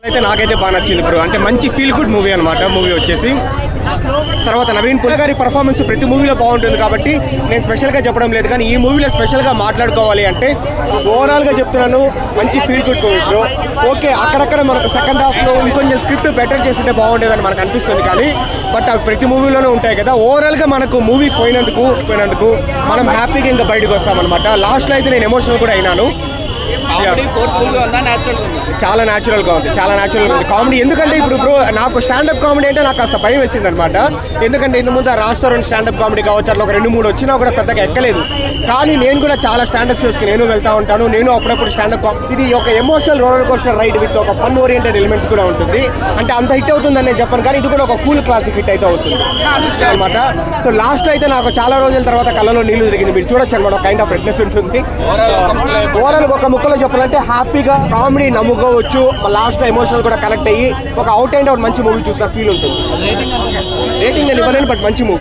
అయితే నాకైతే బాగా నచ్చింది బ్రో. అంటే మంచి ఫీల్ గుడ్ మూవీ అనమాట. మూవీ వచ్చేసి తర్వాత నవీన్ పుల్ల గారి పర్ఫార్మెన్స్ ప్రతి మూవీలో బాగుంటుంది కాబట్టి నేను స్పెషల్గా చెప్పడం లేదు, కానీ ఈ మూవీలో స్పెషల్గా మాట్లాడుకోవాలి అంటే ఓవరాల్గా చెప్తున్నాను మంచి feel good movie bro. Okay, అక్కడక్కడ మనకు సెకండ్ హాఫ్లో ఇంకొంచెం స్క్రిప్ట్ బెటర్ చేస్తుంటే బాగుండేదని మనకు అనిపిస్తుంది, కానీ బట్ అవి ప్రతి మూవీలోనే ఉంటాయి కదా. ఓవరాల్గా మనకు మూవీ పోయినందుకు మనం హ్యాపీగా ఇంకా బయటకు వస్తామన్నమాట. లాస్ట్లో అయితే నేను ఎమోషనల్ కూడా అయినాను. చాలా న్యాచురల్గా ఉంది, చాలా న్యాచురల్గా ఉంది కామెడీ. ఎందుకంటే ఇప్పుడు బ్రో నాకు స్టాండప్ కామెడీ అంటే నాకు కాస్త భయం వేసింది అనమాట. ఎందుకంటే ఇంత ముందు రాష్ట్రం స్టాండప్ కామెడీ కావచ్చు, అట్లా ఒక 2-3 వచ్చినా కూడా పెద్దగా ఎక్కలేదు. కానీ నేను కూడా చాలా స్టాండప్ షోస్కి నేను వెళ్తూ ఉంటాను. నేను అప్పుడప్పుడు స్టాండప్ ఇది ఒక emotional roller coaster ride with ఒక ఫన్ ఓరియంటెడ్ ఎలిమెంట్స్ కూడా ఉంటుంది. అంటే అంత హిట్ అవుతుందని నేను చెప్పను, కానీ ఇది కూడా ఒక కూల్ క్లాసిక్ హిట్ అయితే అవుతుంది అనమాట. సో లాస్ట్ అయితే నాకు చాలా రోజుల తర్వాత కళ్ళలో నీళ్లు తిరిగింది. మీరు చూడొచ్చు అనమాట, ఒక కైండ్ ఆఫ్ ఫ్రెట్నెస్ ఉంటుంది. ఓవరాల్ ఒక ముక్కలో చెప్పాలంటే హ్యాపీగా కామెడీ నమ్ముకోవచ్చు, లాస్ట్ ఎమోషనల్ కూడా కనెక్ట్ అయ్యి ఒక అవుట్ అండ్ అవుట్ మంచి మూవీ చూసిన ఫీల్ ఉంటుంది. రేటింగ్ నేను ఇవ్వలేను, బట్ మంచి మూవీ.